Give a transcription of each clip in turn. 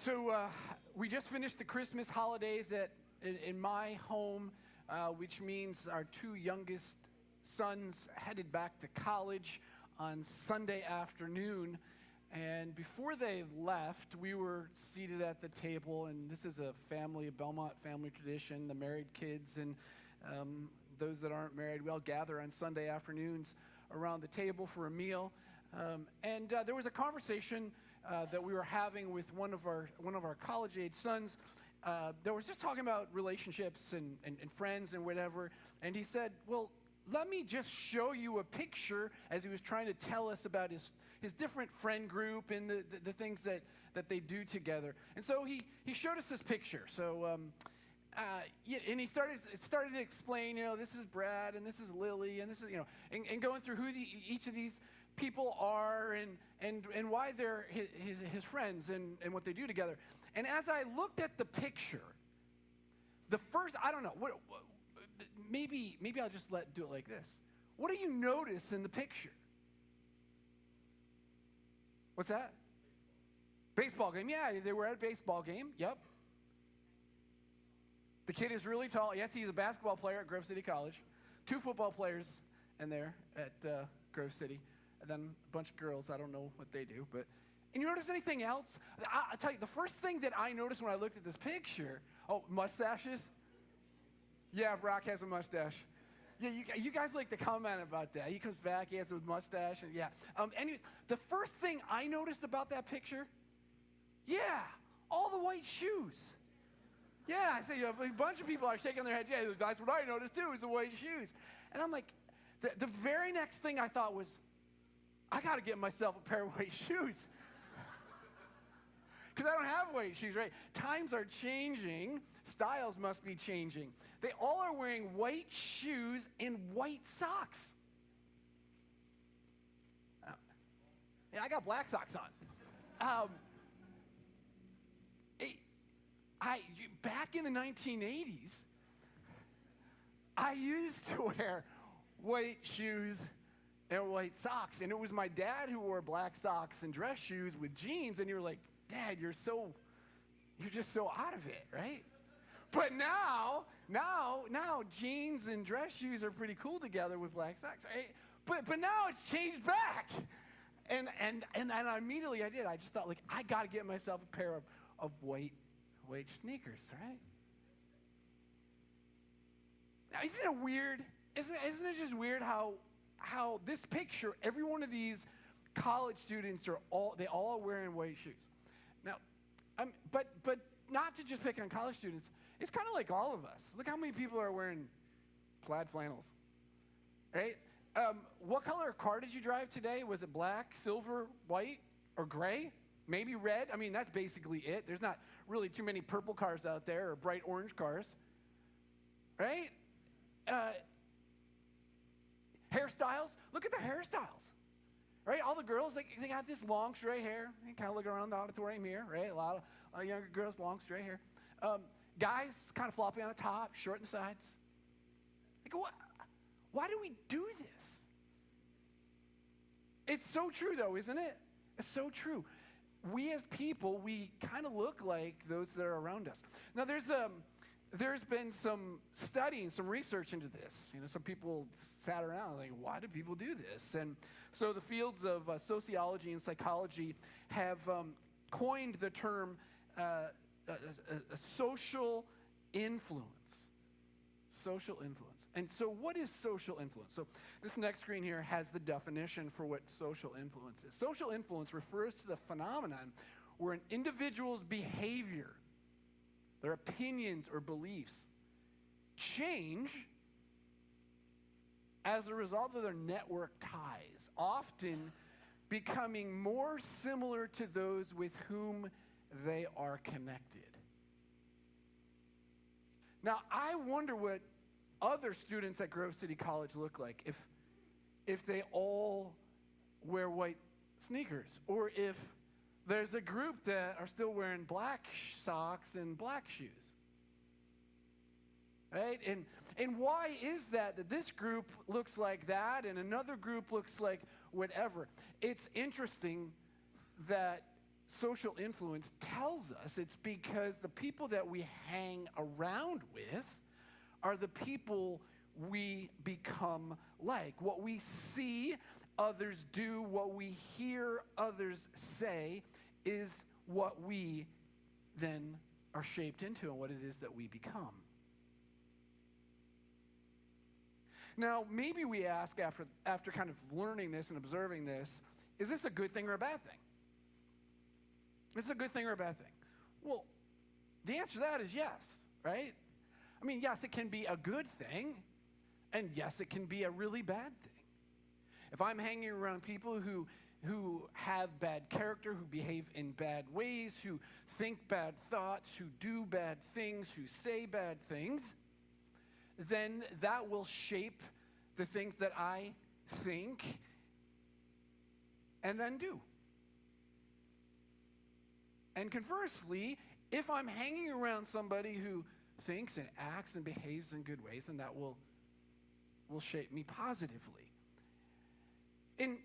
So we just finished the Christmas holidays in my home, which means our two youngest sons headed back to college on Sunday afternoon. And before they left, we were seated at the table, and this is a Belmont family tradition. The married kids and those that aren't married, we all gather on Sunday afternoons around the table for a meal. And there was a conversation that we were having with one of our college-age sons that was just talking about relationships and friends and whatever. And he said, well, let me just show you a picture, as he was trying to tell us about his different friend group and the things that they do together. And so he showed us this picture. So and he started to explain, this is Brad and this is Lily and this is, and going through who each of these people are and why they're his friends and what they do together. And as I looked at the picture, the first, I don't know, maybe I'll just do it like this. What do you notice in the picture? What's that? Baseball game. Yeah, they were at a baseball game. Yep. The kid is really tall. Yes, he's a basketball player at Grove City College. 2 football players in there at Grove City. And then a bunch of girls. I don't know what they do. And you notice anything else? I'll tell you, the first thing that I noticed when I looked at this picture, mustaches. Yeah, Brock has a mustache. Yeah, you guys like to comment about that. He comes back, he has a mustache, and yeah. Anyways, the first thing I noticed about that picture, all the white shoes. Yeah, I say a bunch of people are shaking their heads. Yeah, that's what I noticed too, is the white shoes. And I'm like, the very next thing I thought was, I got to get myself a pair of white shoes. Because I don't have white shoes, right? Times are changing. Styles must be changing. They all are wearing white shoes and white socks. Yeah, I got black socks on. Back in the 1980s, I used to wear white shoes and white socks. And it was my dad who wore black socks and dress shoes with jeans. And you were like, Dad, you're just so out of it, right? But now jeans and dress shoes are pretty cool together with black socks, right? But now it's changed back. And immediately I did. I just thought, I got to get myself a pair of white sneakers, right? Now, isn't it weird? Isn't it just weird how this picture, every one of these college students are all wearing white shoes. Now, but not to just pick on college students, it's kind of like all of us. Look how many people are wearing plaid flannels, right? What color car did you drive today? Was it black, silver, white, or gray? Maybe red? I mean, that's basically it. There's not really too many purple cars out there or bright orange cars, right? Hairstyles. Look at the hairstyles, right? All the girls, they got this long, straight hair. You kind of look around the auditorium here, right? A lot of younger girls, long, straight hair. Guys, kind of floppy on the top, short on the sides. Why do we do this? It's so true, though, isn't it? It's so true. We as people, we kind of look like those that are around us. Now, there's been some studying, some research into this. Some people sat around like, why do people do this? And so the fields of sociology and psychology have coined the term a social influence. Social influence. And so what is social influence? So this next screen here has the definition for what social influence is. Social influence refers to the phenomenon where an individual's behavior, their opinions or beliefs, change as a result of their network ties, often becoming more similar to those with whom they are connected. Now, I wonder what other students at Grove City College look like if they all wear white sneakers, or if there's a group that are still wearing black socks and black shoes, right? And why is that this group looks like that and another group looks like whatever? It's interesting that social influence tells us it's because the people that we hang around with are the people we become like. What we see others do, what we hear others say, is what we then are shaped into and what it is that we become. Now, maybe we ask after kind of learning this and observing this, is this a good thing or a bad thing? Is this a good thing or a bad thing? Well, the answer to that is yes, right? I mean, yes, it can be a good thing, and yes, it can be a really bad thing. If I'm hanging around people who have bad character, who behave in bad ways, who think bad thoughts, who do bad things, who say bad things, then that will shape the things that I think and then do. And conversely, if I'm hanging around somebody who thinks and acts and behaves in good ways, then that will shape me positively. And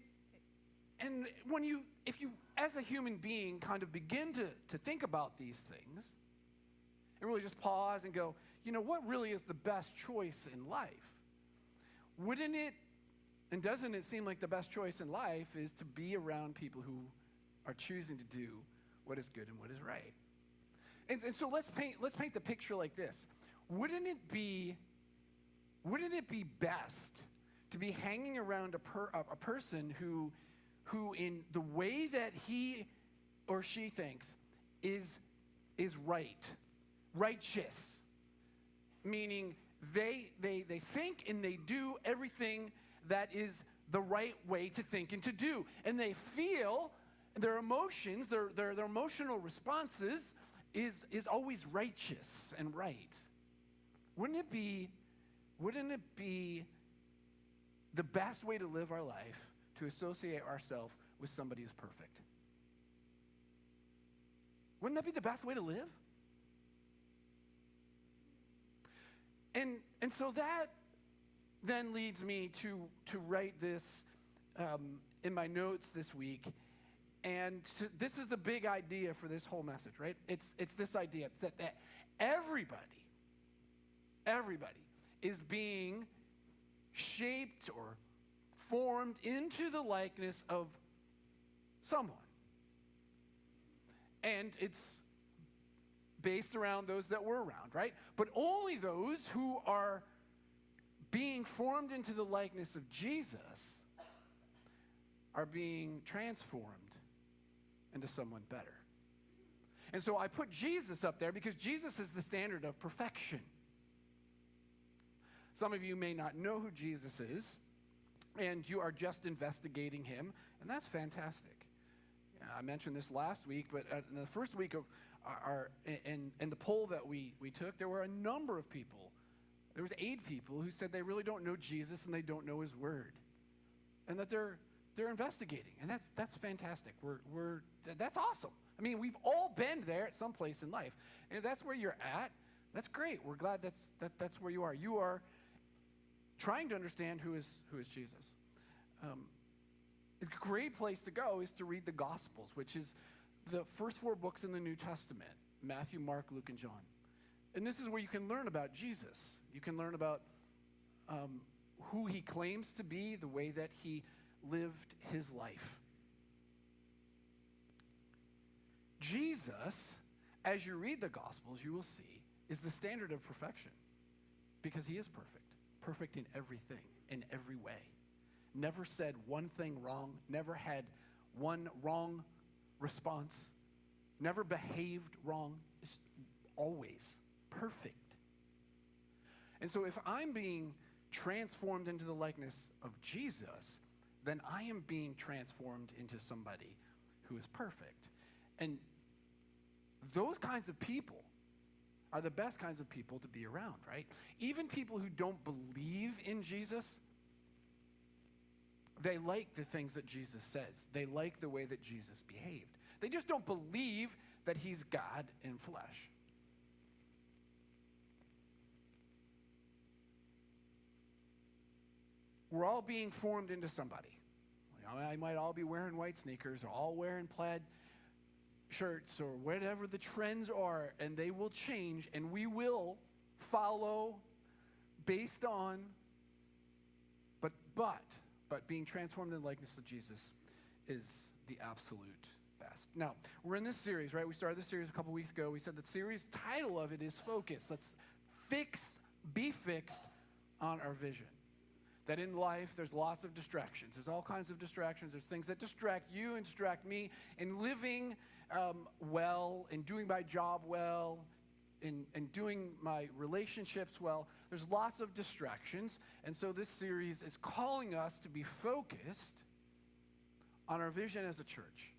if you, as a human being, kind of begin to think about these things, and really just pause and go, what really is the best choice in life? Wouldn't it, and doesn't it seem like the best choice in life is to be around people who are choosing to do what is good and what is right? And so let's paint the picture like this. Wouldn't it be best to be hanging around a person who in the way that he or she thinks is righteous, meaning they think and they do everything that is the right way to think and to do, and they feel their emotions, their emotional responses is always righteous and right? Wouldn't it be the best way to live our life to associate ourselves with somebody who's perfect? Wouldn't that be the best way to live? And so that then leads me to write this in my notes this week. And this is the big idea for this whole message, right? It's this idea. It's that everybody is being shaped or formed into the likeness of someone. And it's based around those that we're around, right? But only those who are being formed into the likeness of Jesus are being transformed into someone better. And so I put Jesus up there because Jesus is the standard of perfection. Some of you may not know who Jesus is, and you are just investigating him, and that's fantastic. I mentioned this last week, but in the first week of in the poll that we took, there were a number of people. There was 8 people who said they really don't know Jesus and they don't know his word, and that they're investigating, and that's fantastic. That's awesome. I mean, we've all been there at some place in life, and if that's where you're at, that's great. We're glad that's where you are. You are trying to understand who is Jesus. A great place to go is to read the Gospels, which is the first 4 books in the New Testament: Matthew, Mark, Luke, and John. And this is where you can learn about Jesus. You can learn about who he claims to be, the way that he lived his life. Jesus, as you read the Gospels, you will see, is the standard of perfection because he is perfect in everything, in every way. Never said one thing wrong, never had one wrong response, never behaved wrong, is always perfect. And so if I'm being transformed into the likeness of Jesus, then I am being transformed into somebody who is perfect. And those kinds of people are the best kinds of people to be around, right? Even people who don't believe in Jesus, they like the things that Jesus says. They like the way that Jesus behaved. They just don't believe that he's God in flesh. We're all being formed into somebody. I might all be wearing white sneakers or all wearing plaid shirts or whatever the trends are, and they will change, and we will follow based on, but being transformed in the likeness of Jesus is the absolute best. Now, we're in this series, right? We started this series a couple weeks ago. We said the series title of it is Focus. Let's be fixed on our vision. That in life, there's lots of distractions. There's all kinds of distractions. There's things that distract you and distract me. In living well, in doing my job well, in doing my relationships well, there's lots of distractions. And so this series is calling us to be focused on our vision as a church.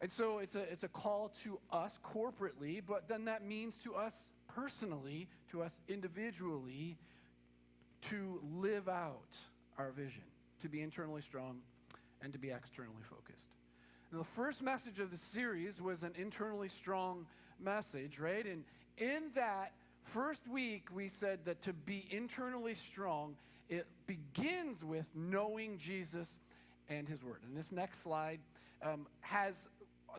And so it's a call to us corporately, but then that means to us personally, to us individually, to live out our vision, to be internally strong and to be externally focused. And the first message of the series was an internally strong message, right? And in that first week, we said that to be internally strong, it begins with knowing Jesus and his word. And this next slide has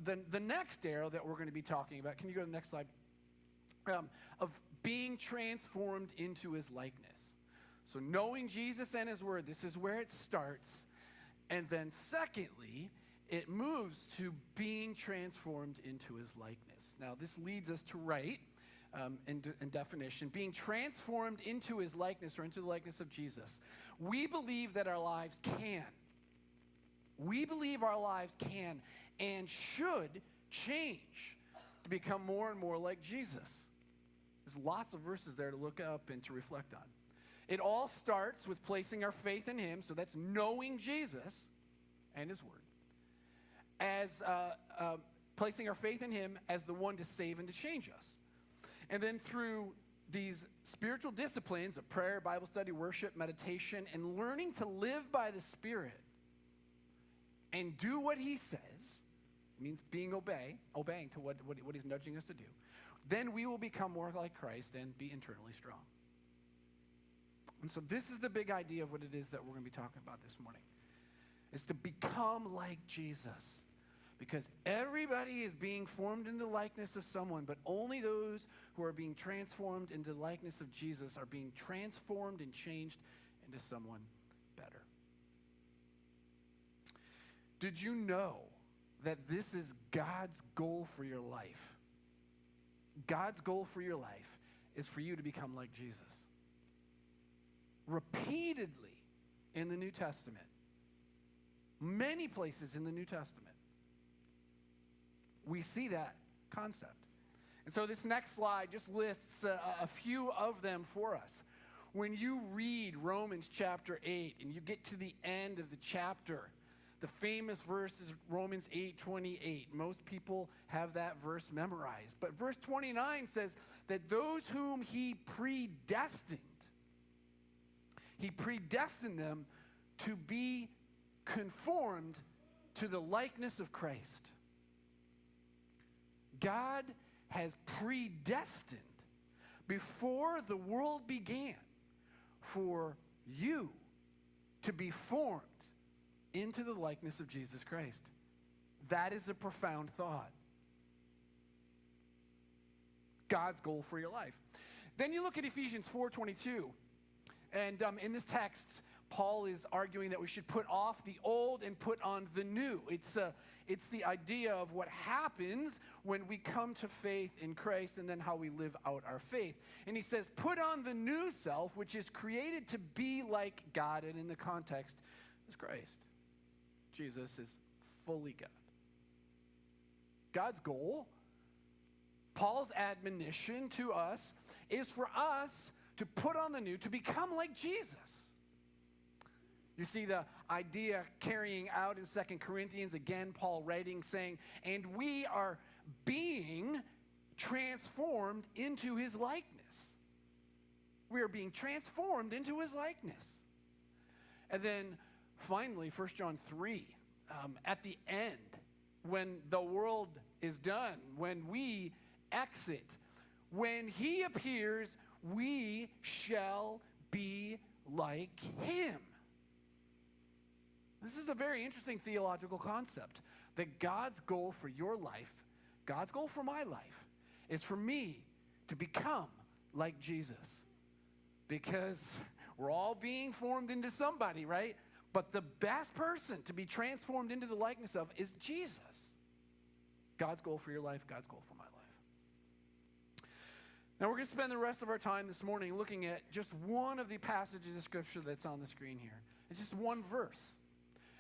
the next arrow that we're going to be talking about. Can you go to the next slide? Of being transformed into his likeness. So knowing Jesus and his word, this is where it starts. And then secondly, it moves to being transformed into his likeness. Now, this leads us to write in definition, being transformed into his likeness or into the likeness of Jesus. We believe that our lives can. We believe our lives can and should change to become more and more like Jesus. There's lots of verses there to look up and to reflect on. It all starts with placing our faith in him, so that's knowing Jesus and his word, as placing our faith in him as the one to save and to change us. And then through these spiritual disciplines of prayer, Bible study, worship, meditation, and learning to live by the Spirit and do what he says, means obeying to what he's nudging us to do, then we will become more like Christ and be internally strong. And so this is the big idea of what it is that we're going to be talking about this morning, is to become like Jesus. Because everybody is being formed into the likeness of someone, but only those who are being transformed into the likeness of Jesus are being transformed and changed into someone better. Did you know that this is God's goal for your life? God's goal for your life is for you to become like Jesus. Repeatedly in the New Testament, many places in the New Testament, we see that concept. And so this next slide just lists a few of them for us. When you read Romans chapter 8 and you get to the end of the chapter, the famous verse is Romans 8:28. Most people have that verse memorized. But verse 29 says that those whom he predestined them to be conformed to the likeness of Christ. God has predestined before the world began for you to be formed into the likeness of Jesus Christ. That is a profound thought. God's goal for your life. Then you look at Ephesians 4:22. And in this text, Paul is arguing that we should put off the old and put on the new. It's the idea of what happens when we come to faith in Christ and then how we live out our faith. And he says, put on the new self, which is created to be like God. And in the context is Christ. Jesus is fully God. God's goal, Paul's admonition to us, is for us to put on the new, to become like Jesus. You see the idea carrying out in 2 Corinthians, again, Paul writing, saying, and we are being transformed into his likeness. We are being transformed into his likeness. And then finally, 1 John 3, at the end, when the world is done, when we exit, when he appears, we shall be like him. This is a very interesting theological concept, that God's goal for your life God's goal for my life is for me to become like Jesus. Because we're all being formed into somebody, right? But the best person to be transformed into the likeness of is Jesus. God's goal for your life, God's goal for my life. Now we're going to spend the rest of our time this morning looking at just one of the passages of Scripture that's on the screen here. It's just one verse.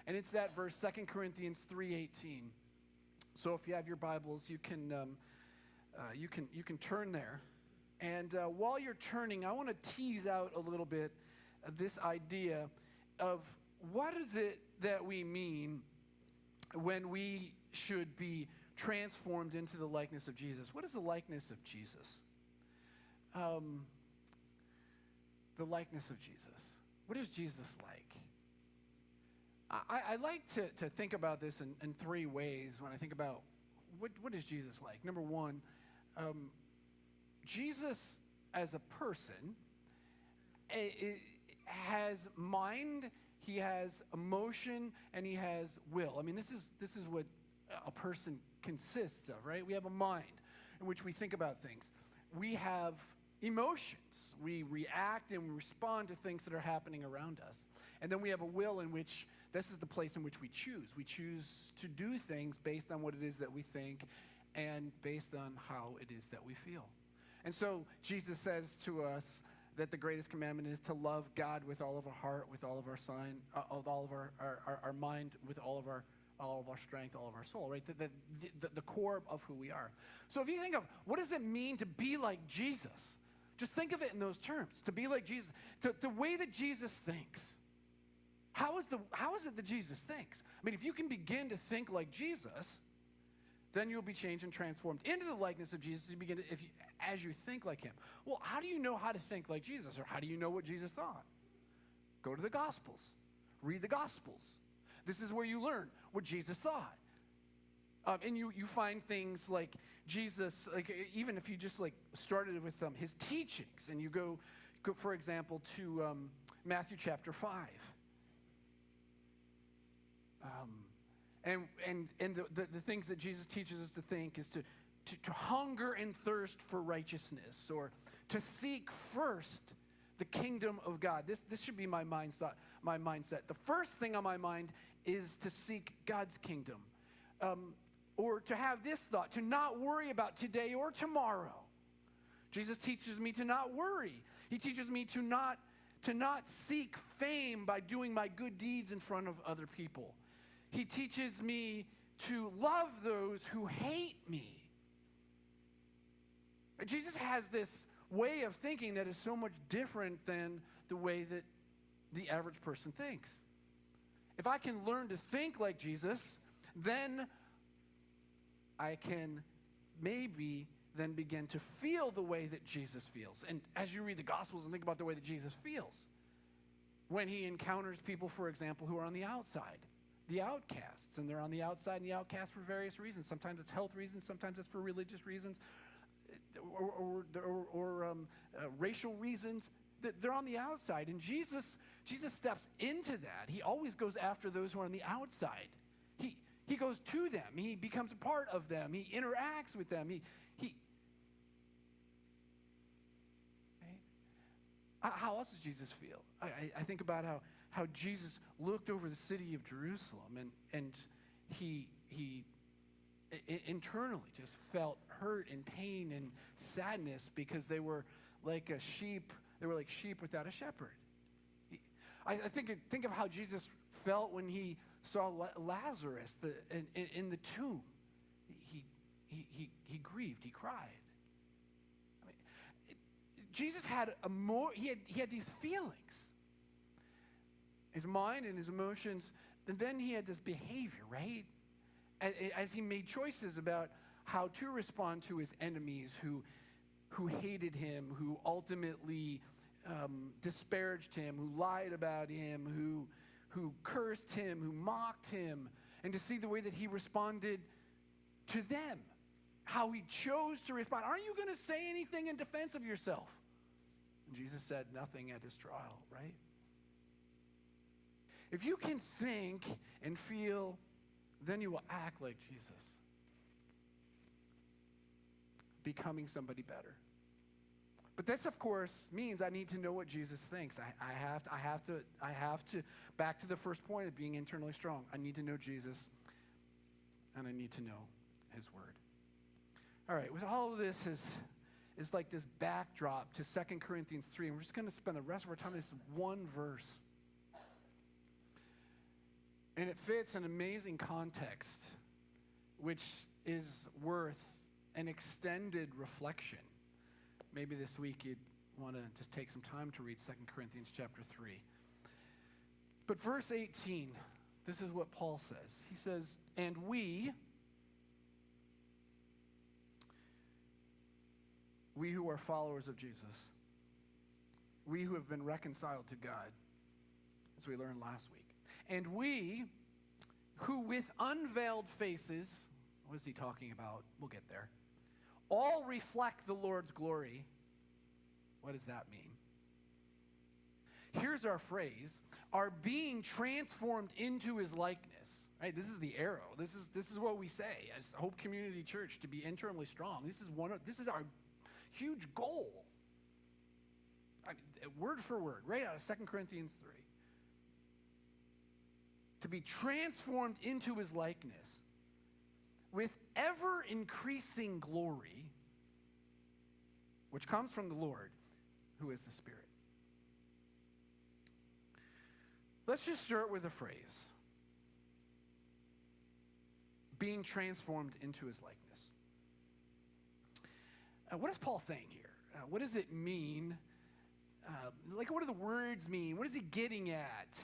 And it's that verse, 2 Corinthians 3:18. So if you have your Bibles, you can turn there. And while you're turning, I want to tease out a little bit of this idea of what is it that we mean when we should be transformed into the likeness of Jesus. What is the likeness of Jesus? The likeness of Jesus. What is Jesus like? I like to think about this in three ways when I think about what is Jesus like. Number one, Jesus as a person has mind, he has emotion, and he has will. I mean, this is what a person consists of, right? We have a mind in which we think about things. We have emotions. We react and we respond to things that are happening around us. And then we have a will in which this is the place in which we choose. We choose to do things based on what it is that we think and based on how it is that we feel. And so Jesus says to us that the greatest commandment is to love God with all of our heart, with all of our all of our mind, with all of our strength, all of our soul, right? The core of who we are. So if you think of what does it mean to be like Jesus, just think of it in those terms. To be like Jesus, the way that Jesus thinks. How is it that Jesus thinks? I mean, if you can begin to think like Jesus, then you'll be changed and transformed into the likeness of Jesus. As you think like him. Well, how do you know how to think like Jesus, or how do you know what Jesus thought? Go to the Gospels. Read the Gospels. This is where you learn what Jesus thought. And you find things like Jesus, like even if you just like started with his teachings, and you go for example to Matthew chapter 5. And the things that Jesus teaches us to think is to hunger and thirst for righteousness, or to seek first the kingdom of God. This should be my mindset. The first thing on my mind is to seek God's kingdom. Or to have this thought, to not worry about today or tomorrow. Jesus teaches me to not worry. He teaches me to not seek fame by doing my good deeds in front of other people. He teaches me to love those who hate me. Jesus has this way of thinking that is so much different than the way that the average person thinks. If I can learn to think like Jesus, then I can maybe then begin to feel the way that Jesus feels. And as you read the Gospels and think about the way that Jesus feels, when he encounters people, for example, who are on the outside, the outcasts, and they're on the outside and the outcasts for various reasons. Sometimes it's health reasons, sometimes it's for religious reasons, or racial reasons. They're on the outside, and Jesus steps into that. He always goes after those who are on the outside. He goes to them. He becomes a part of them. He interacts with them. How else does Jesus feel? I think about how Jesus looked over the city of Jerusalem, and he internally just felt hurt and pain and sadness because they were like a sheep. They were like sheep without a shepherd. I think of how Jesus felt when he saw Lazarus in the tomb. He grieved. He cried. I mean, Jesus had he had these feelings, his mind and his emotions, and then he had this behavior, right? As he made choices about how to respond to his enemies who hated him, who ultimately disparaged him, who lied about him, who cursed him, who mocked him, and to see the way that he responded to them, how he chose to respond. Aren't you going to say anything in defense of yourself? And Jesus said nothing at his trial, right? If you can think and feel, then you will act like Jesus. becoming somebody better. But this, of course, means I need to know what Jesus thinks. I have to, back to the first point of being internally strong. I need to know Jesus, and I need to know his word. All right, with all of this is like this backdrop to 2 Corinthians 3, and we're just going to spend the rest of our time in this one verse. And it fits an amazing context, which is worth an extended reflection. Maybe this week you'd want to just take some time to read 2 Corinthians chapter 3. But verse 18, this is what Paul says. He says, and we who are followers of Jesus, we who have been reconciled to God, as we learned last week, and we who with unveiled faces, what is he talking about? We'll get there. All reflect the Lord's glory. What does that mean? Here's our phrase, are being transformed into his likeness. Right? This is the arrow. This is what we say as Hope Community Church, to be internally strong. This is our huge goal. I mean, word for word, right out of 2 Corinthians 3. To be transformed into his likeness with ever-increasing glory, which comes from the Lord, who is the Spirit. Let's just start with a phrase. Being transformed into his likeness. What is Paul saying here? What does it mean? What do the words mean? What is he getting at?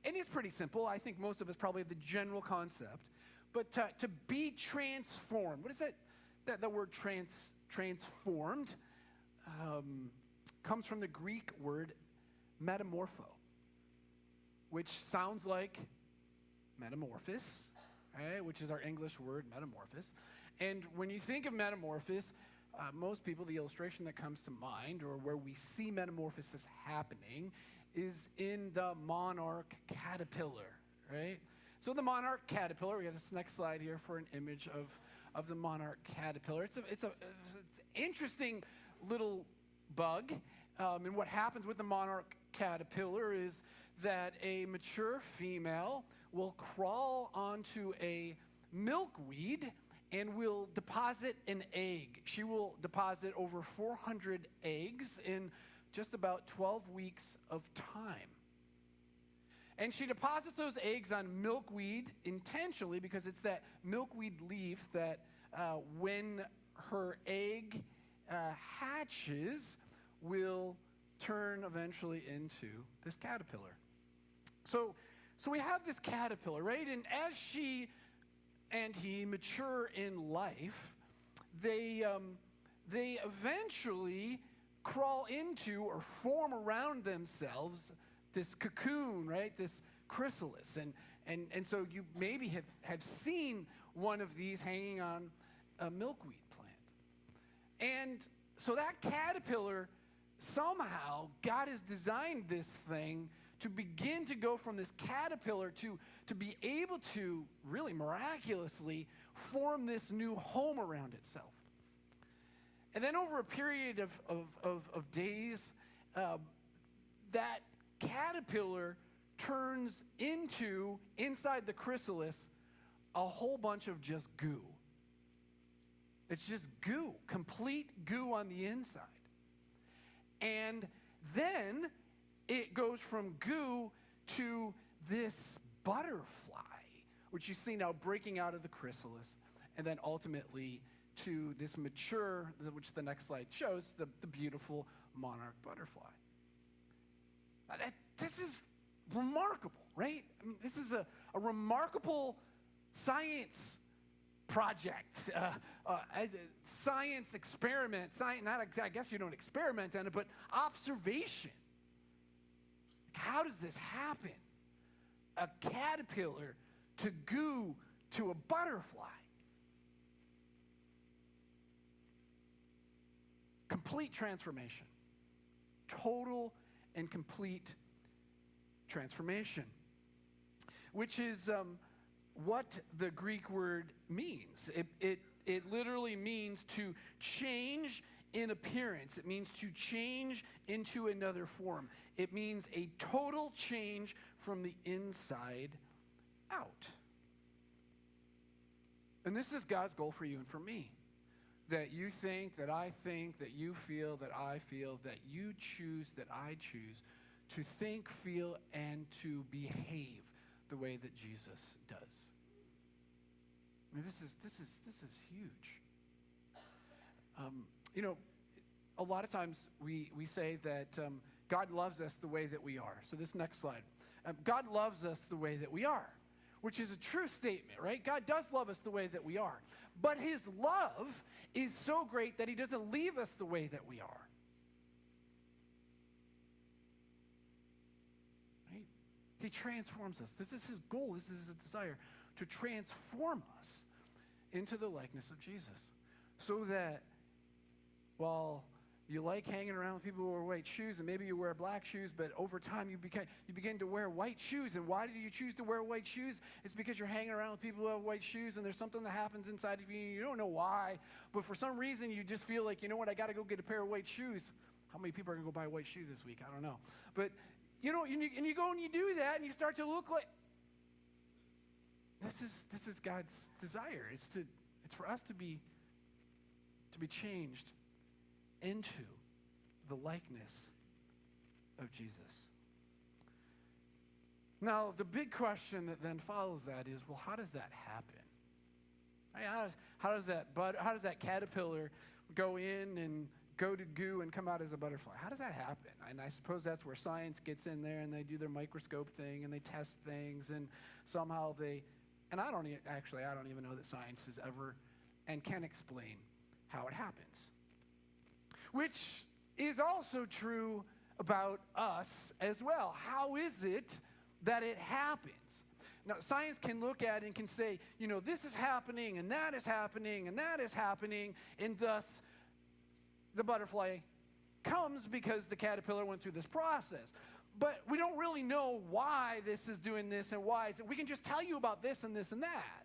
And it's pretty simple. I think most of us probably have the general concept. But to be transformed, what is that? That word transformed comes from the Greek word metamorpho, which sounds like metamorphosis, right? Which is our English word, metamorphosis. And when you think of metamorphosis, most people, the illustration that comes to mind, or where we see metamorphosis happening, is in the monarch caterpillar, right? So the monarch caterpillar, we have this next slide here for an image of the monarch caterpillar. It's an interesting little bug. And what happens with the monarch caterpillar is that a mature female will crawl onto a milkweed and will deposit an egg. She will deposit over 400 eggs in just about 12 weeks of time. And she deposits those eggs on milkweed intentionally because it's that milkweed leaf that when her egg hatches will turn eventually into this caterpillar. So we have this caterpillar, right? And as she and he mature in life, they eventually crawl into or form around themselves this cocoon, right? This chrysalis. And so you maybe have seen one of these hanging on a milkweed plant. And so that caterpillar, somehow God has designed this thing to begin to go from this caterpillar to be able to really miraculously form this new home around itself. And then over a period of days, that caterpillar turns into, inside the chrysalis, a whole bunch of just goo. It's just goo, complete goo on the inside. And then it goes from goo to this butterfly, which you see now breaking out of the chrysalis, and then ultimately to this mature, which the next slide shows, the beautiful monarch butterfly. Now this is remarkable, right? I mean, this is a remarkable science project, science experiment. I guess you don't experiment on it, but observation. How does this happen? A caterpillar to goo to a butterfly. Complete transformation. Total and complete transformation. Which is what the Greek word means. It it literally means to change in appearance. It means to change into another form. It means a total change from the inside out. And this is God's goal for you and for me. That you think, that I think, that you feel, that I feel, that you choose, that I choose, to think, feel, and to behave the way that Jesus does. I mean, this is huge. A lot of times we say that God loves us the way that we are. So this next slide. God loves us the way that we are, which is a true statement, right? God does love us the way that we are. But his love is so great that he doesn't leave us the way that we are. Right? He transforms us. This is his goal. This is his desire, to transform us into the likeness of Jesus. So that while you like hanging around with people who wear white shoes, and maybe you wear black shoes, but over time you begin to wear white shoes. And why did you choose to wear white shoes? It's because you're hanging around with people who have white shoes, and there's something that happens inside of you, and you don't know why, but for some reason you just feel like, you know what, I got to go get a pair of white shoes. How many people are going to go buy white shoes this week? I don't know. But, and you go and you do that, and you start to look like, this is God's desire. It's for us to be changed into the likeness of Jesus. Now, the big question that then follows that is, well, how does that happen? Right? How does that caterpillar go in and go to goo and come out as a butterfly? How does that happen? And I suppose that's where science gets in there, and they do their microscope thing, and they test things, and somehow and I don't even know that science has ever and can explain how it happens. Which is also true about us as well. How is it that it happens? Now, science can look at it and can say, this is happening, and that is happening, and that is happening, and thus the butterfly comes because the caterpillar went through this process. But we don't really know why this is doing this and why. We can just tell you about this and this and that.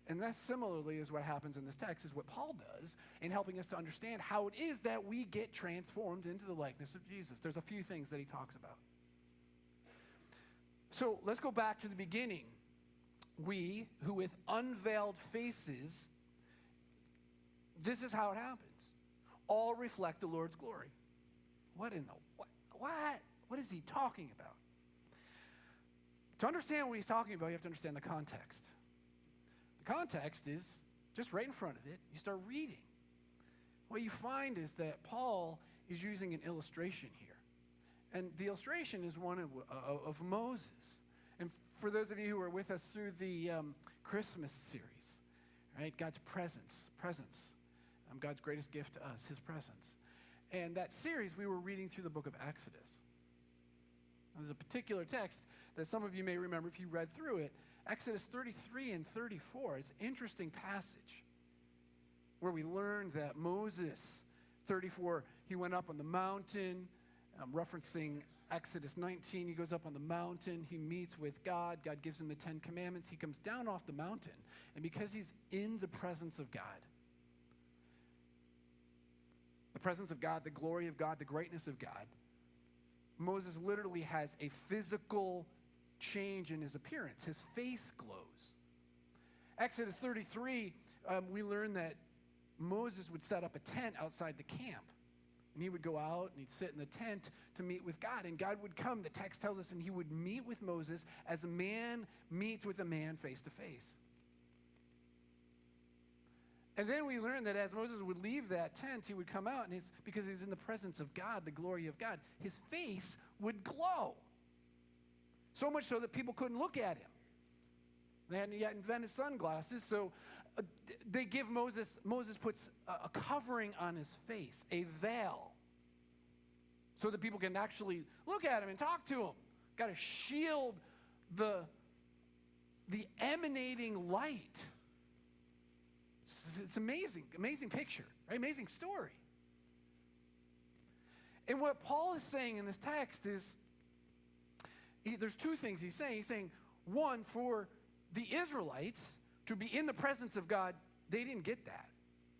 And that similarly is what happens in this text, is what Paul does in helping us to understand how it is that we get transformed into the likeness of Jesus. There's a few things that he talks about. So let's go back to the beginning. We, who with unveiled faces, this is how it happens, all reflect the Lord's glory. What is he talking about? To understand what he's talking about, you have to understand the context. The context is just right in front of it. You start reading. What you find is that Paul is using an illustration here. And the illustration is one of Moses. And for those of you who are with us through the Christmas series, right? God's presence, God's greatest gift to us, his presence. And that series, we were reading through the book of Exodus. There's a particular text that some of you may remember if you read through it. Exodus 33 and 34 is an interesting passage where we learn that Moses, 34, he went up on the mountain, referencing Exodus 19. He goes up on the mountain. He meets with God. God gives him the 10 Commandments. He comes down off the mountain. And because he's in the presence of God, the glory of God, the greatness of God, Moses literally has a physical change in his appearance. His face glows. Exodus 33, we learn that Moses would set up a tent outside the camp. And he would go out and he'd sit in the tent to meet with God. And God would come, the text tells us, and he would meet with Moses as a man meets with a man face to face. And then we learn that as Moses would leave that tent, he would come out, and because he's in the presence of God, the glory of God, his face would glow. So much so that people couldn't look at him. They hadn't yet invented sunglasses, so they give Moses puts a covering on his face, a veil, so that people can actually look at him and talk to him. Got to shield the emanating light. It's amazing picture, right? Amazing story. And what Paul is saying in this text is, there's two things he's saying. He's saying, one, for the Israelites, to be in the presence of God, they didn't get that,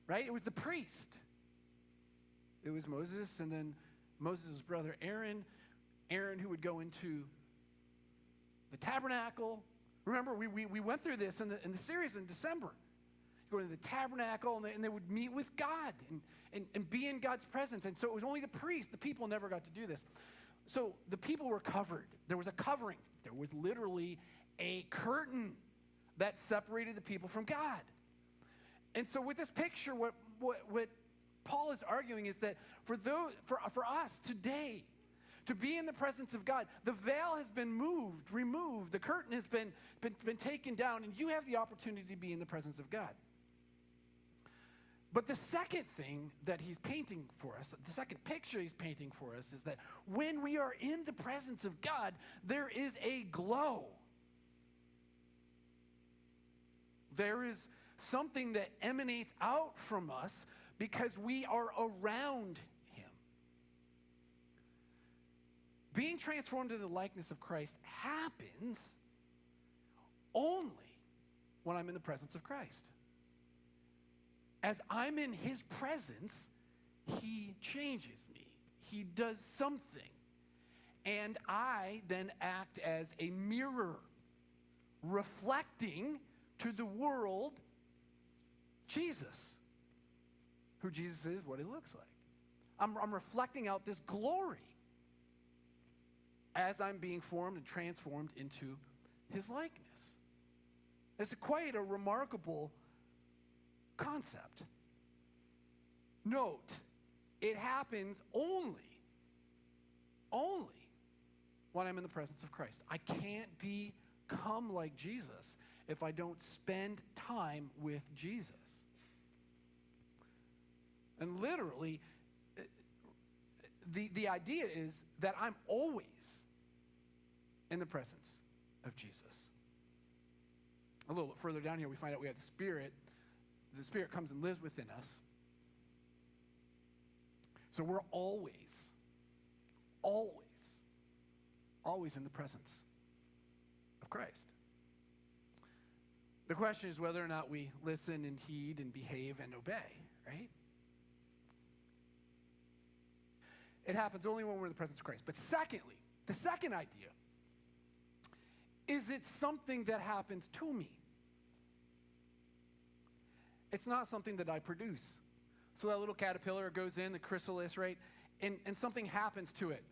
right? It was the priest. It was Moses, and then Moses' brother Aaron who would go into the tabernacle. Remember, we went through this in the series in December. Go to the tabernacle, and they would meet with God and be in God's presence. And so it was only the priest. The people never got to do this. So the people were covered. There was a covering. There was literally a curtain that separated the people from God. And so with this picture, what Paul is arguing is that for us today, to be in the presence of God, the veil has been removed, the curtain has been taken down, and you have the opportunity to be in the presence of God. But the second thing that he's painting for us, the second picture he's painting for us, is that when we are in the presence of God, there is a glow. There is something that emanates out from us because we are around him. Being transformed into the likeness of Christ happens only when I'm in the presence of Christ. As I'm in his presence, he changes me. He does something. And I then act as a mirror, reflecting to the world Jesus. Who Jesus is, what he looks like. I'm reflecting out this glory as I'm being formed and transformed into his likeness. It's quite a remarkable concept. Note, it happens only when I'm in the presence of Christ. I can't become like Jesus if I don't spend time with Jesus. And literally, the idea is that I'm always in the presence of Jesus. A little bit further down here, we find out we have the Spirit. The Spirit comes and lives within us. So we're always in the presence of Christ. The question is whether or not we listen and heed and behave and obey, right? It happens only when we're in the presence of Christ. But secondly, the second idea is it's something that happens to me. It's not something that I produce. So that little caterpillar goes in, the chrysalis, right? And something happens to it.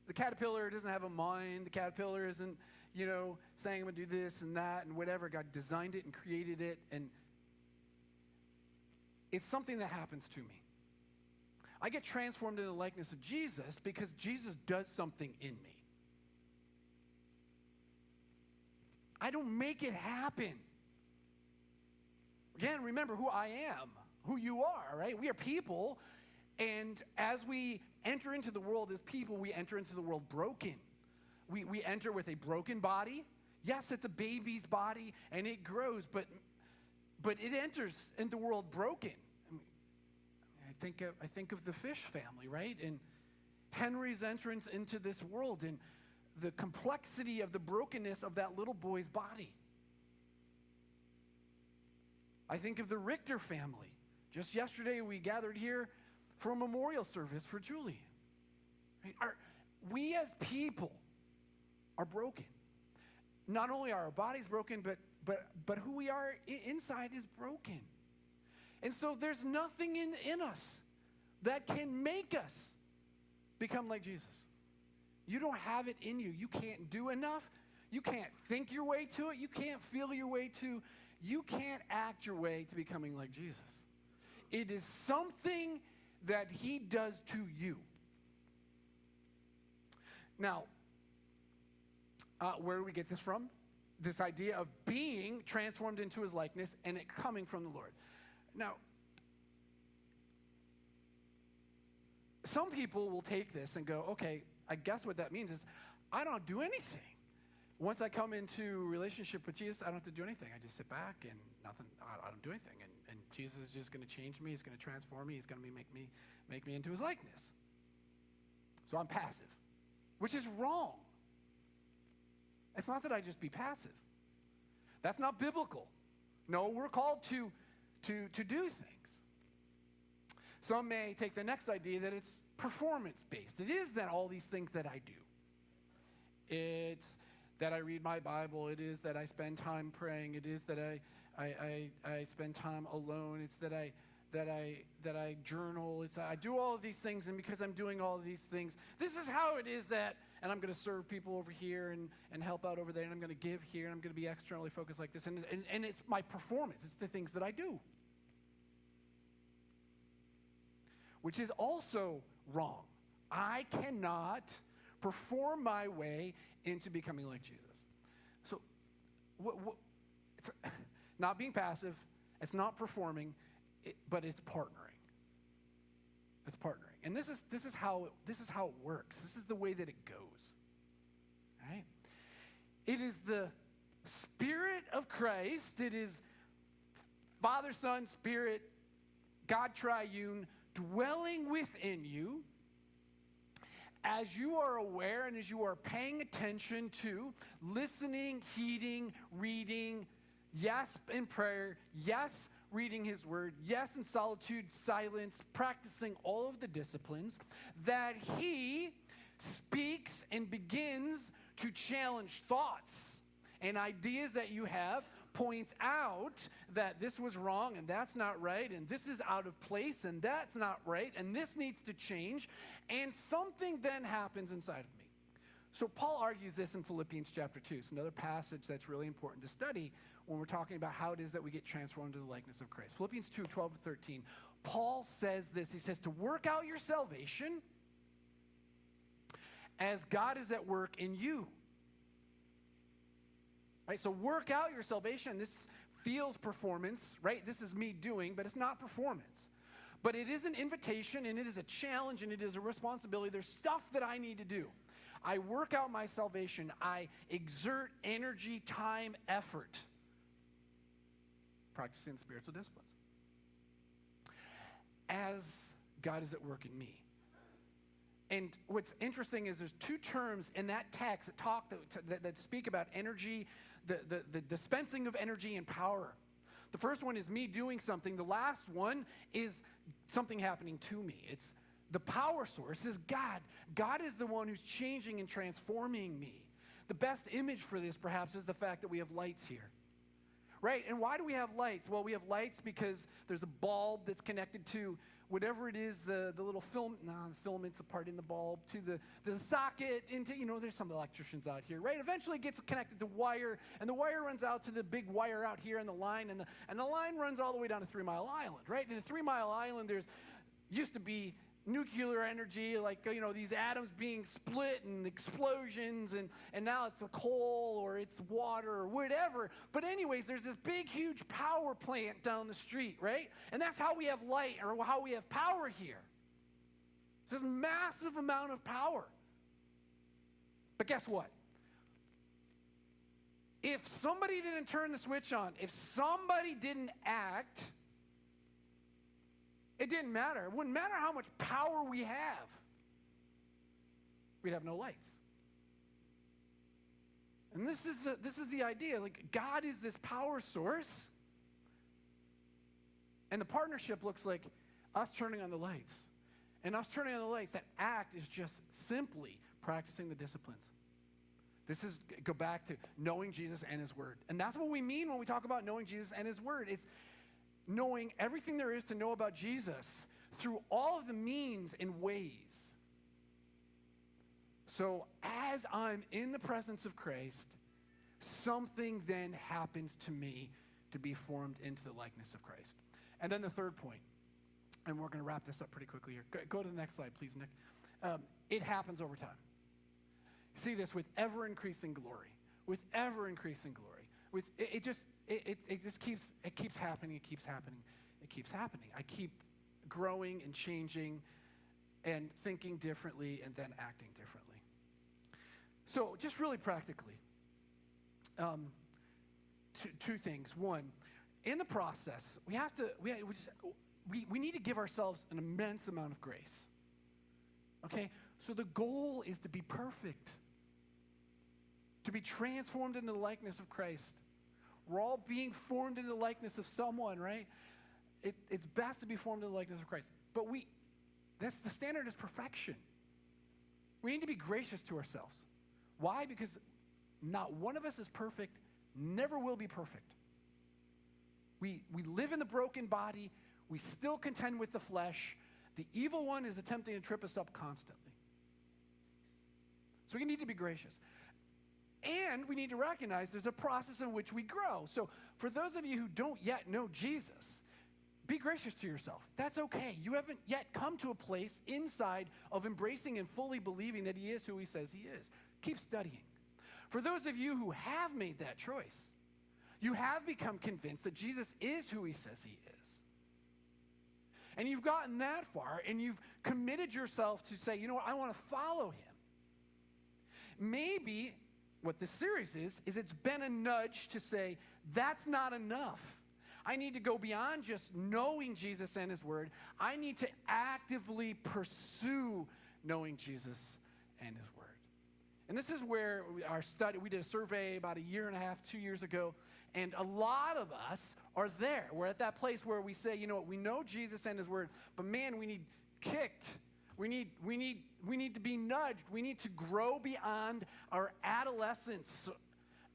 The caterpillar doesn't have a mind. The caterpillar isn't, saying I'm going to do this and that and whatever. God designed it and created it. And it's something that happens to me. I get transformed into the likeness of Jesus because Jesus does something in me. I don't make it happen. Again, remember who I am, who you are, right? We are people, and as we enter into the world as people, we enter into the world broken. We enter with a broken body. Yes, it's a baby's body, and it grows, but it enters into the world broken. I think of the fish family, right? And Henry's entrance into this world and the complexity of the brokenness of that little boy's body. I think of the Richter family. Just yesterday, we gathered here for a memorial service for Julie. Right? We as people are broken. Not only are our bodies broken, but who we are inside is broken. And so there's nothing in us that can make us become like Jesus. You don't have it in you. You can't do enough. You can't think your way to it. You can't feel your way to. You can't act your way to becoming like Jesus. It is something that he does to you. Now, where do we get this from? This idea of being transformed into his likeness and it coming from the Lord. Now, some people will take this and go, okay, I guess what that means is I don't do anything. Once I come into relationship with Jesus, I don't have to do anything. I just sit back and nothing. I don't do anything. And Jesus is just going to change me. He's going to transform me. He's going to make me into his likeness. So I'm passive, which is wrong. It's not that I just be passive. That's not biblical. No, we're called to do things. Some may take the next idea that it's performance-based. It is that all these things that I do. It's that I read my Bible. It is that I spend time praying. It is that I spend time alone. It's that I journal. It's I do all of these things, and because I'm doing all of these things, this is how it is that, and I'm going to serve people over here and help out over there, and I'm going to give here, and I'm going to be externally focused like this, and it's my performance. It's the things that I do, which is also wrong. I cannot perform my way into becoming like Jesus. So it's not being passive, it's not performing, but it's partnering. It's partnering. And this is how it works. This is the way that it goes. Right? It is the Spirit of Christ. It is Father, Son, Spirit, God triune, dwelling within you, as you are aware and as you are paying attention to, listening, heeding, reading, yes, in prayer, yes, reading his word, yes, in solitude, silence, practicing all of the disciplines, that he speaks and begins to challenge thoughts and ideas that you have, points out that this was wrong and that's not right, and this is out of place and that's not right, and this needs to change, and something then happens inside of me. So Paul argues this in Philippians chapter 2. It's another passage that's really important to study when we're talking about how it is that we get transformed to the likeness of Christ. Philippians 2, 12 to 13. Paul says this. He says, to work out your salvation as God is at work in you. Right? So work out your salvation. This feels performance, right? This is me doing, but it's not performance. But it is an invitation, and it is a challenge, and it is a responsibility. There's stuff that I need to do. I work out my salvation. I exert energy, time, effort, practicing spiritual disciplines as God is at work in me. And what's interesting is there's two terms in that text that speak about energy, the dispensing of energy and power. The first one is me doing something. The last one is something happening to me. It's the power source is God. God is the one who's changing and transforming me. The best image for this, perhaps, is the fact that we have lights here. Right? And why do we have lights? Well, we have lights because there's a bulb that's connected to whatever it is, the little the filament's a part in the bulb, to the socket, into, there's some electricians out here, right? Eventually it gets connected to wire, and the wire runs out to the big wire out here in the line, and the line runs all the way down to 3 Mile Island, right? And in 3 Mile Island, there's used to be nuclear energy, like, these atoms being split and explosions, and now it's the coal or it's water or whatever. But anyways, there's this big, huge power plant down the street, right? And that's how we have light, or how we have power here. It's this massive amount of power. But guess what? If somebody didn't turn the switch on, if somebody didn't act, it didn't matter. It wouldn't matter how much power we have. We'd have no lights. And this is the idea. Like, God is this power source, and the partnership looks like us turning on the lights. And us turning on the lights, that act is just simply practicing the disciplines. Go back to knowing Jesus and his word. And that's what we mean when we talk about knowing Jesus and his word. It's knowing everything there is to know about Jesus through all of the means and ways. So as I'm in the presence of Christ, something then happens to me to be formed into the likeness of Christ. And then the third point, and we're going to wrap this up pretty quickly here. Go to the next slide, please, Nick. It happens over time. See this with ever-increasing glory. With ever-increasing glory. It just keeps happening. It keeps happening. I keep growing and changing and thinking differently and then acting differently. So just really practically, two things. One, in the process, we need to give ourselves an immense amount of grace. Okay? So the goal is to be perfect, to be transformed into the likeness of Christ We're all being formed into the likeness of someone, right? It's best to be formed in the likeness of Christ. But that's the standard is perfection. We need to be gracious to ourselves. Why? Because not one of us is perfect, never will be perfect. We live in the broken body. We still contend with the flesh. The evil one is attempting to trip us up constantly. So we need to be gracious. And we need to recognize there's a process in which we grow. So for those of you who don't yet know Jesus, be gracious to yourself. That's okay. You haven't yet come to a place inside of embracing and fully believing that he is who he says he is. Keep studying. For those of you who have made that choice, you have become convinced that Jesus is who he says he is. And you've gotten that far, and you've committed yourself to say, you know what, I want to follow him. Maybe what this series is it's been a nudge to say, that's not enough. I need to go beyond just knowing Jesus and his word. I need to actively pursue knowing Jesus and his word. And this is where we did a survey about 1.5 years, 2 years ago, and a lot of us are there. We're at that place where we say, you know what, we know Jesus and his word, but man, we need kicked. We need to be nudged. We need to grow beyond our adolescence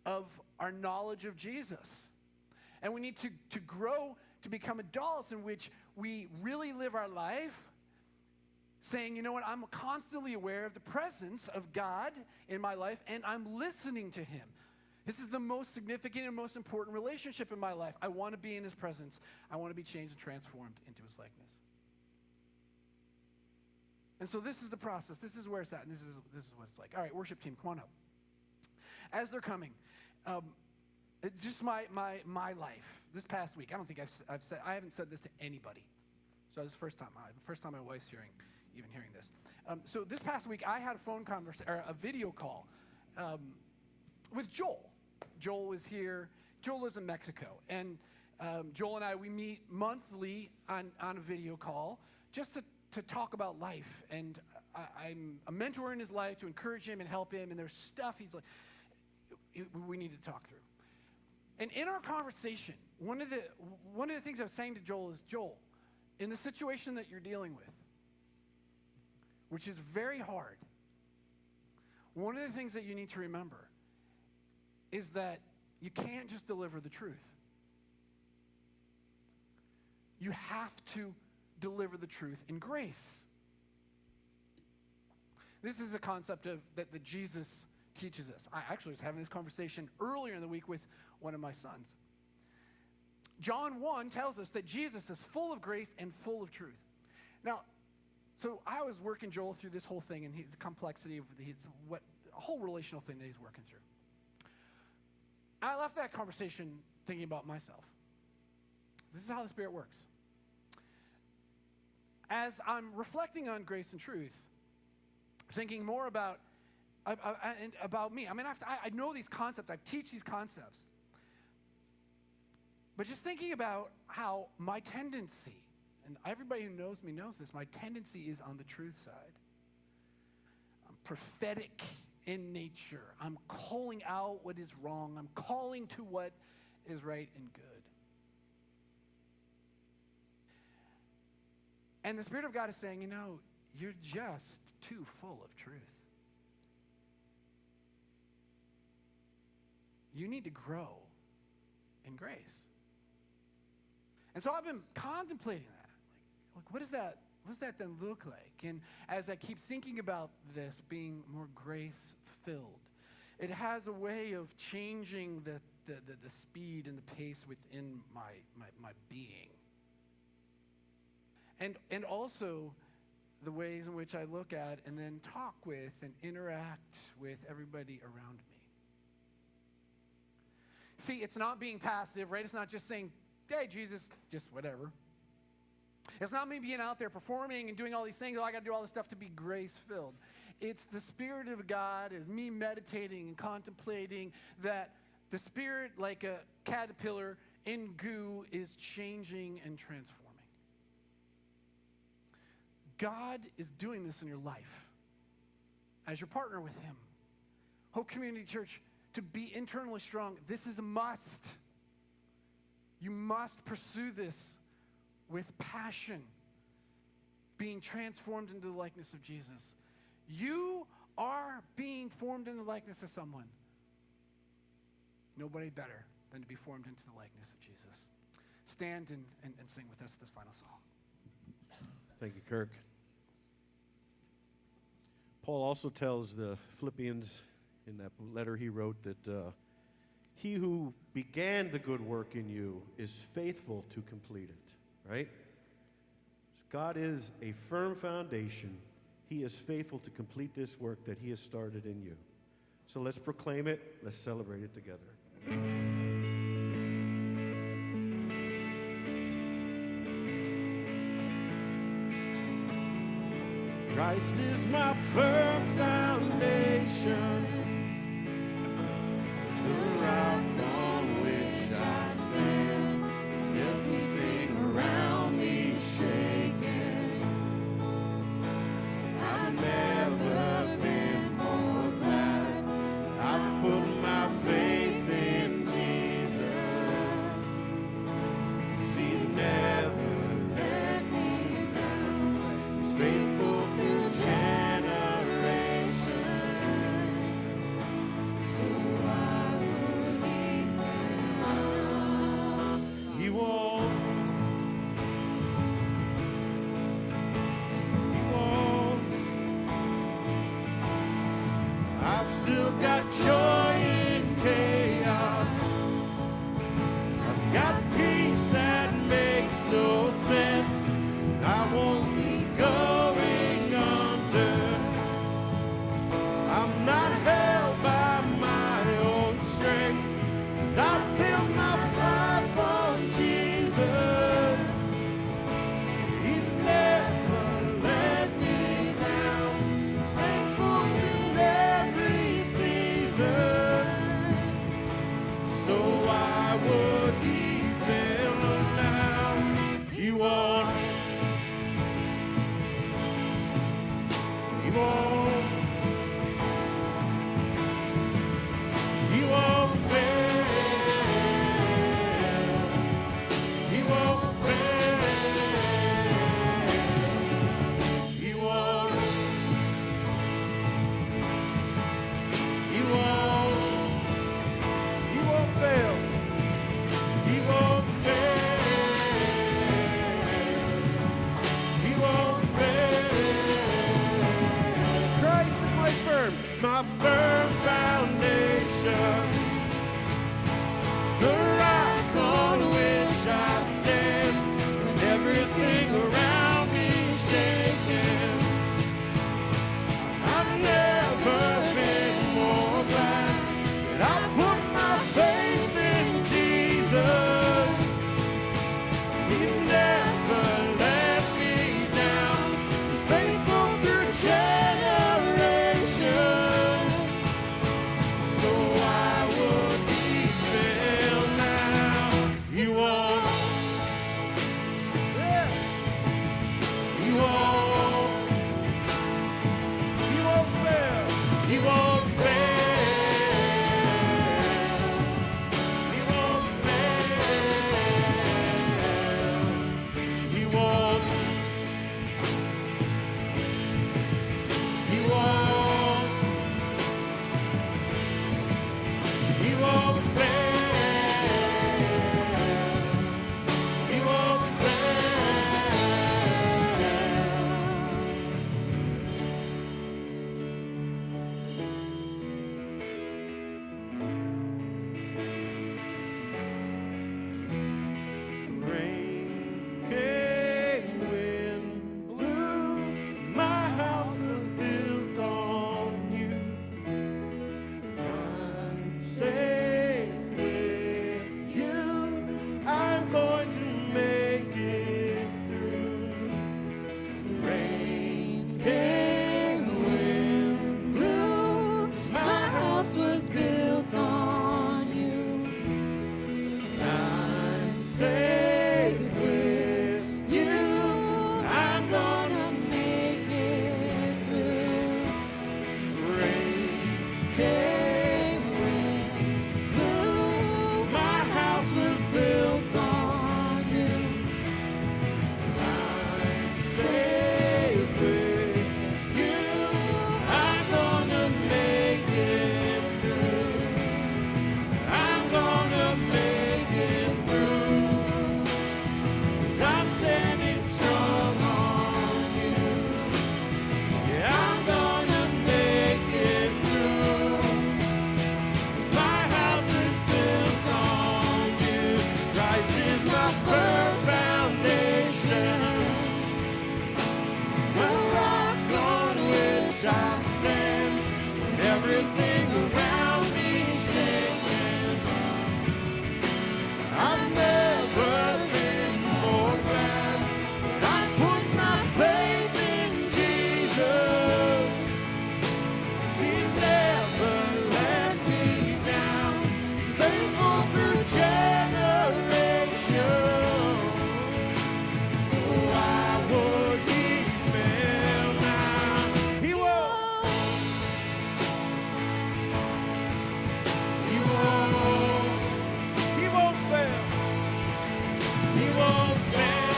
of our knowledge of Jesus. And we need to grow to become adults in which we really live our life saying, you know what, I'm constantly aware of the presence of God in my life, and I'm listening to him. This is the most significant and most important relationship in my life. I want to be in his presence. I want to be changed and transformed into his likeness. And so this is the process. This is where it's at, and this is what it's like. All right, worship team, come on up. As they're coming, it's just my life. This past week, I don't think I haven't said this to anybody. So this is the first time my wife's even hearing this. So this past week, I had a phone conversation, or a video call with Joel. Joel was here. Joel lives in Mexico, and Joel and I, we meet monthly on a video call just to talk about life. And I'm a mentor in his life to encourage him and help him. And there's stuff he's like, we need to talk through. And in our conversation, one of the things I was saying to Joel is, Joel, in the situation that you're dealing with, which is very hard, one of the things that you need to remember is that you can't just deliver the truth. You have to deliver the truth in grace. This is a concept that Jesus teaches us. I actually was having this conversation earlier in the week with one of my sons. John 1 tells us that Jesus is full of grace and full of truth. Now, so I was working Joel through this whole thing and the complexity of a whole relational thing that he's working through. I left that conversation thinking about myself. This is how the Spirit works. As I'm reflecting on grace and truth, thinking more about me. I mean, I know these concepts. I teach these concepts. But just thinking about how my tendency, and everybody who knows me knows this, my tendency is on the truth side. I'm prophetic in nature. I'm calling out what is wrong. I'm calling to what is right and good. And the Spirit of God is saying, you know, you're just too full of truth. You need to grow in grace. And so I've been contemplating that. Like what does that then look like? And as I keep thinking about this being more grace-filled, it has a way of changing the speed and the pace within my being. And also the ways in which I look at and then talk with and interact with everybody around me. See, it's not being passive, right? It's not just saying, hey, Jesus, just whatever. It's not me being out there performing and doing all these things. Oh, I got to do all this stuff to be grace-filled. It's the Spirit of God, is me meditating and contemplating that the Spirit, like a caterpillar in goo, is changing and transforming. God is doing this in your life as your partner with him. Hope Community Church, to be internally strong, this is a must. You must pursue this with passion, being transformed into the likeness of Jesus. You are being formed in the likeness of someone. Nobody better than to be formed into the likeness of Jesus. Stand and sing with us this final song. Thank you, Kirk. Paul also tells the Philippians in that letter he wrote that he who began the good work in you is faithful to complete it, right? God is a firm foundation. He is faithful to complete this work that he has started in you. So let's proclaim it. Let's celebrate it together. Christ is my firm foundation, the rock on which I stand. Everything around me shaking. I've never been more glad I've put my faith in Jesus. 'Cause he's never let me down. He's faithful through generations. So why would he He won't fail.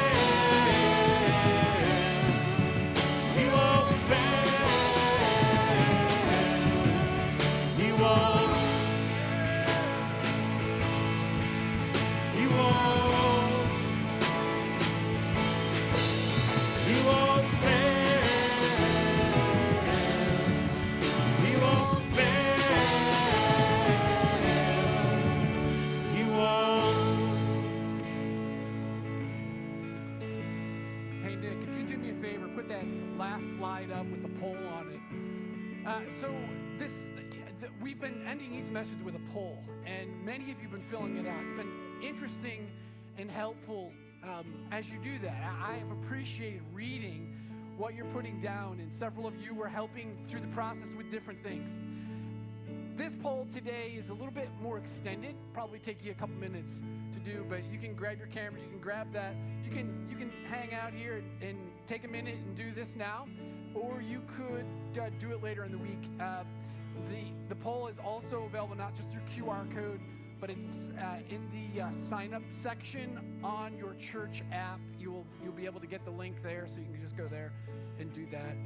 He won't fail. He won't. He won't. He won't fail. He won't fail. He won't. Hey, Nick, if you do me a favor, put that last slide up with the poll on it. We've been ending each message with a poll, and many of you have been filling it out. It's been interesting and helpful as you do that. I have appreciated reading what you're putting down, and several of you were helping through the process with different things. This poll today is a little bit more extended, probably take you a couple minutes to do, but you can grab your cameras, you can grab that, you can hang out here and take a minute and do this now, or you could do it later in the week. The poll is also available not just through QR code, but it's in the sign-up section on your church app. You'll be able to get the link there, so you can just go there and do that.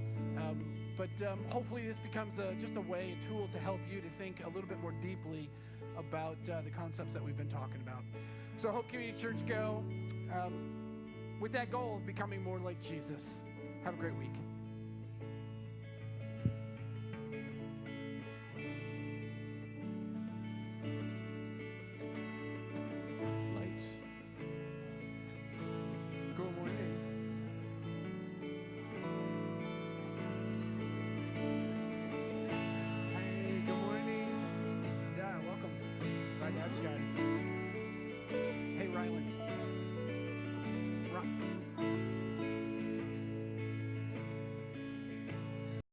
Hopefully this becomes just a way, a tool to help you to think a little bit more deeply about the concepts that we've been talking about. So Hope Community Church Go with that goal of becoming more like Jesus. Have a great week.